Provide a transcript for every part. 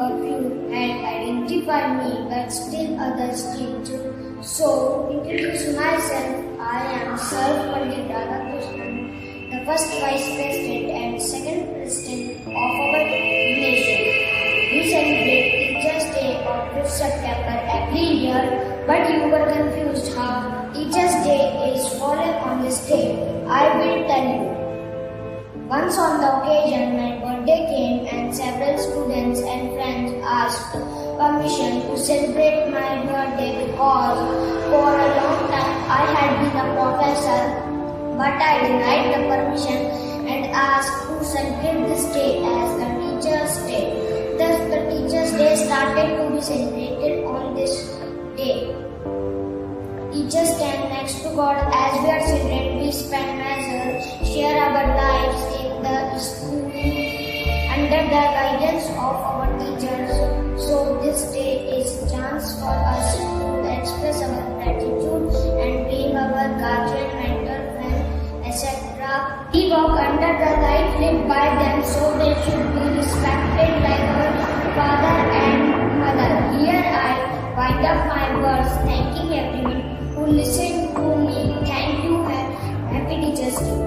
a few had identified me, but still others did too. So, introduce myself. I am Sir Pandit Radhakrishnan, the first Vice President and second President of our nation. We celebrate Teachers' Day on 5th September every year, but you were confused how Teachers' Day is fallen on this day. I will tell you. Once on the occasion, my birthday came and several students and friends asked permission to celebrate my birthday because for a long time I had been a professor, but I denied the permission and asked to celebrate this day as the Teacher's Day. Thus, the Teacher's Day started to be celebrated on this day. Teachers stand next to God as we are children. We spend measure, share our lives in the school under the guidance of our teachers. So this day is a chance for us to express our gratitude and being our guardian, mentor, friend, etc. We walk under the light lit by them, so they should be respected like our father and mother. Here I wind up my words, thanking everyone who listened to me. Thank you and happy Teachers' Day.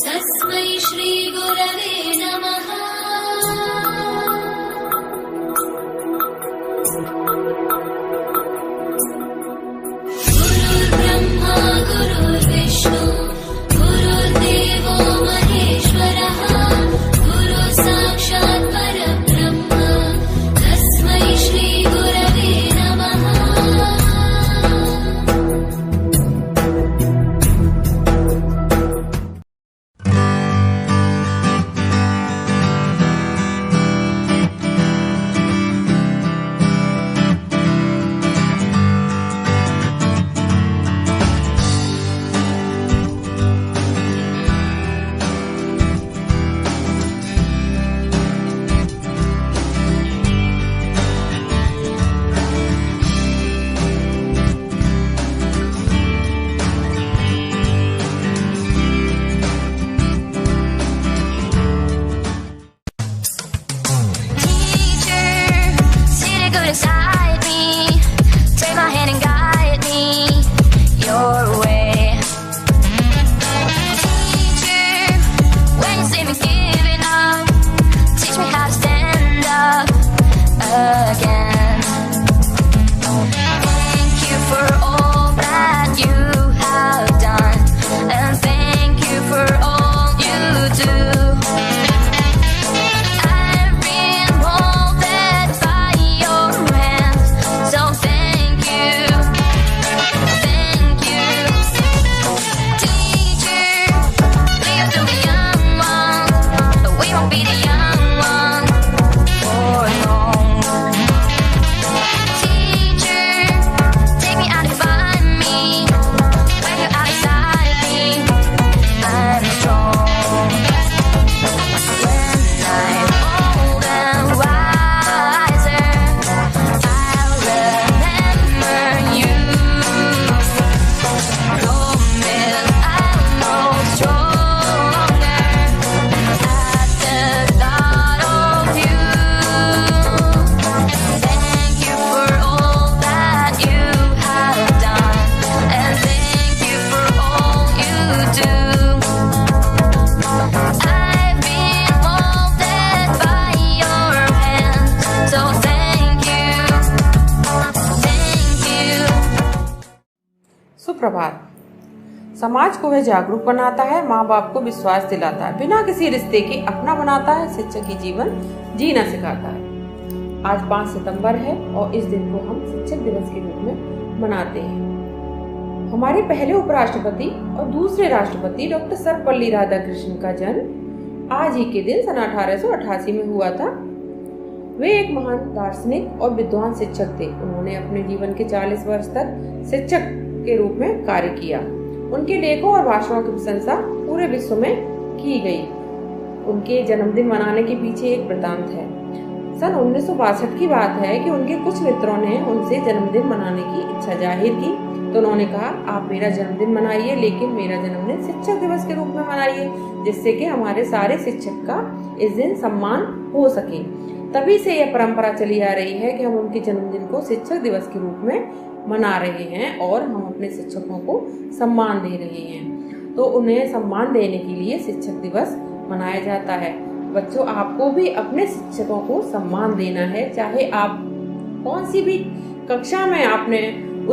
तस्मै श्री गुरवे नमः। गुरुर्ब्रह्मा गुरुर्विष्णु गुरुर्देवो महेश्वरः गुरु साक्षात् परब्रह्म तस्मै श्री गुरवे नमः। Inside me, take my hand and guide me your way. Teacher, when you see me giving up, teach me how to stand up again. Thank you for all that you have done, and thank you for all you do. सुप्रभात। समाज को वह जागरूक बनाता है, माँ बाप को विश्वास दिलाता है, बिना किसी रिश्ते के अपना बनाता है, शिक्षक ही जीवन जीना सिखाता है। आज 5 सितंबर है और इस दिन को हम शिक्षक दिवस के रूप में मनाते हैं। हमारे पहले उपराष्ट्रपति और दूसरे राष्ट्रपति डॉक्टर सर्वपल्ली राधाकृष्णन का जन्म आज ही के दिन सन 1888 में हुआ था। वे एक महान दार्शनिक और विद्वान शिक्षक थे। उन्होंने अपने जीवन के 40 वर्ष तक शिक्षक के रूप में कार्य किया। उनके लेखों और भाषणों की प्रशंसा पूरे विश्व में की गई। उनके जन्मदिन मनाने के पीछे एक वृत्तांत है। सन 1962 की बात है कि उनके कुछ मित्रों ने उनसे जन्मदिन मनाने की इच्छा जाहिर की, तो उन्होंने कहा, आप मेरा जन्मदिन मनाइए, लेकिन मेरा जन्मदिन शिक्षक दिवस के रूप में मनाइए, जिससे कि हमारे सारे शिक्षक का इस दिन सम्मान हो सके। तभी से यह परंपरा चली आ रही है कि हम उनके जन्मदिन को शिक्षक दिवस के रूप में मना रहे हैं और हम अपने शिक्षकों को सम्मान दे रहे हैं। तो उन्हें सम्मान देने के लिए शिक्षक दिवस मनाया जाता है। बच्चों, आपको भी अपने शिक्षकों को सम्मान देना है, चाहे आप कौन सी भी कक्षा में आपने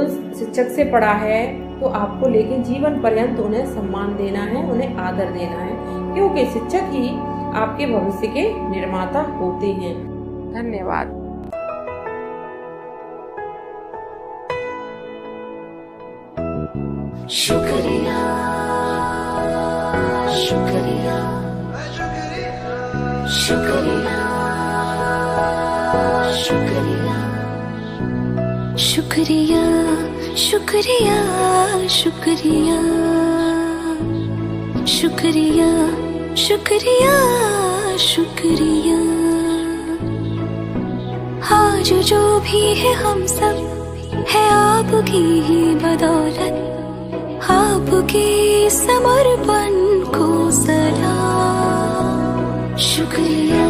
उस शिक्षक से पढ़ा है, तो आपको लेकिन जीवन पर्यंत उन्हें सम्मान देना है, उन्हें आदर देना है, क्योंकि शिक्षक ही आपके भविष्य के निर्माता होते हैं। धन्यवाद। शुक्रिया, शुक्रिया, शुक्रिया, शुक्रिया, शुक्रिया, शुक्रिया, शुक्रिया, शुक्रिया, शुक्रिया, शुक्रिया। आज जो भी है हम सब है आपकी ही बदौलत, आपके समर्पण को सलाम। शुक्रिया,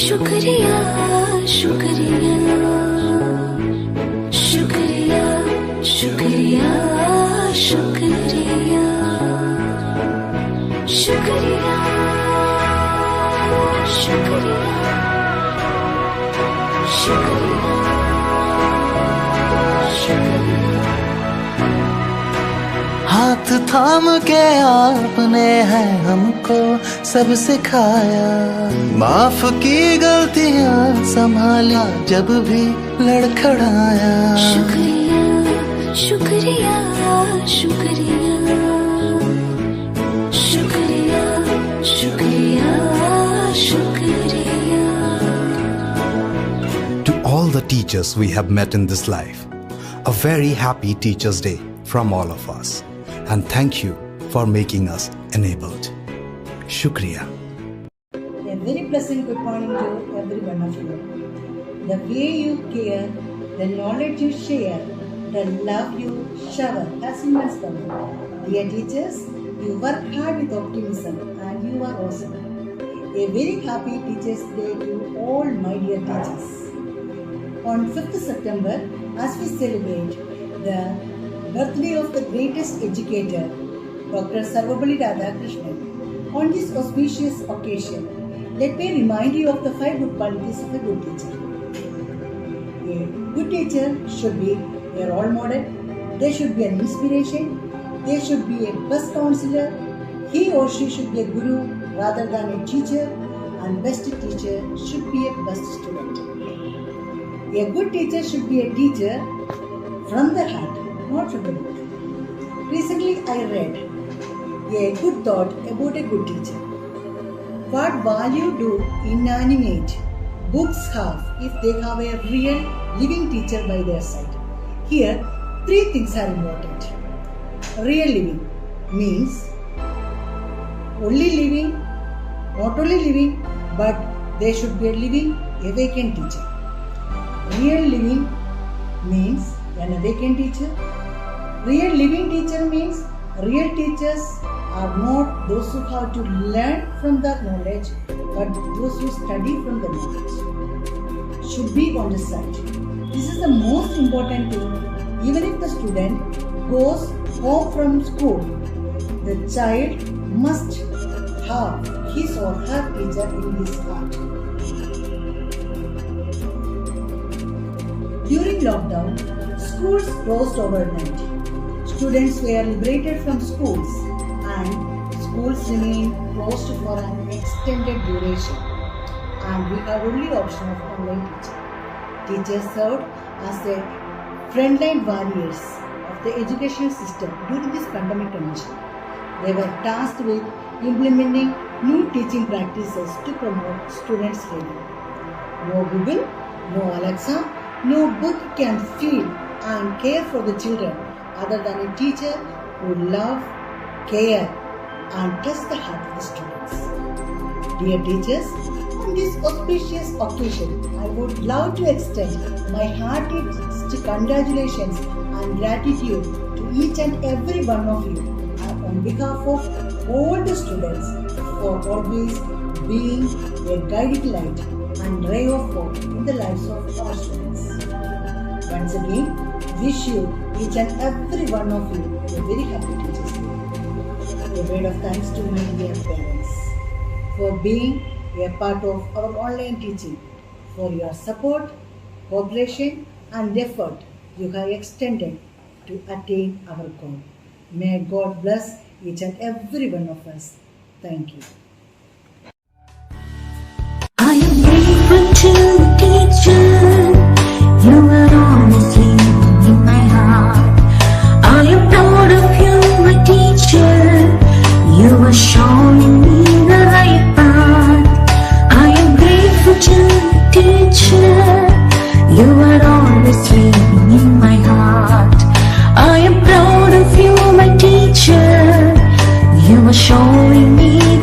शुक्रिया, शुक्रिया, शुक्रिया, शुक्रिया, शुक्रिया, शुक्रिया, शुक्रिया, शुक्रिया, शुक्रिया। हाथ थाम के आपने है हमको सब सिखाया, माफ की गलतियां संभाला जब भी लड़खड़ाया। शुक्रिया, शुक्रिया, शुक्रिया, शुक्रिया, शुक्रिया, शुक्रिया। To all the teachers we have met in this life, a very happy Teachers' Day from all of us. And thank you for making us enabled. Shukriya. A very pleasant good morning to every one of you. The way you care, the knowledge you share, the love you shower has immense power. Dear teachers, you work hard with optimism and you are awesome. A very happy Teachers' Day to all my dear teachers. On 5th September, as we celebrate the birthday of the greatest educator, Dr. Sarvapalli Radhakrishnan. On this auspicious occasion, let me remind you of the 5 good qualities of a good teacher. A good teacher should be a role model, they should be an inspiration, they should be a best counselor, he or she should be a guru rather than a teacher, and best teacher should be a best student. A good teacher should be a teacher from the heart, not from the book. Recently I read a good thought about a good teacher. What value do inanimate books have if they have a real living teacher by their side? Here, 3 things are important. Real living means only living, not only living, but they should be a living, awakened teacher. Real living means an awakened teacher. Real living teacher means real teachers are not those who have to learn from the knowledge, but those who study from the knowledge. Should be on the side. This is the most important thing. Even if the student goes home from school, the child must have his or her teacher in his heart. During lockdown, schools closed overnight. students were liberated from schools and schools remained closed for an extended duration, and we had only option of online teaching. Teachers served as the frontline warriors of the educational system during this pandemic condition. They were tasked with implementing new teaching practices to promote students' learning. No Google, no Alexa, no book can feel and care for the children other than a teacher who love, care and touch the heart of the students. Dear teachers, on this auspicious occasion, I would love to extend my heartiest congratulations and gratitude to each and every one of you on behalf of all the students for always being a guiding light and ray of hope in the lives of our students. Once again, wish you, each and every one of you, a very happy Teachers' Day. A word of thanks to my dear parents for being a part of our online teaching, for your support, cooperation and effort you have extended to attain our goal. May God bless each and every one of us. Thank you. I am grateful to the teacher. You are always living in my heart. I am proud of you, my teacher. You are showing me the right path. I am grateful to the teacher. You are always living in my heart. I am proud of you, my teacher. You are showing me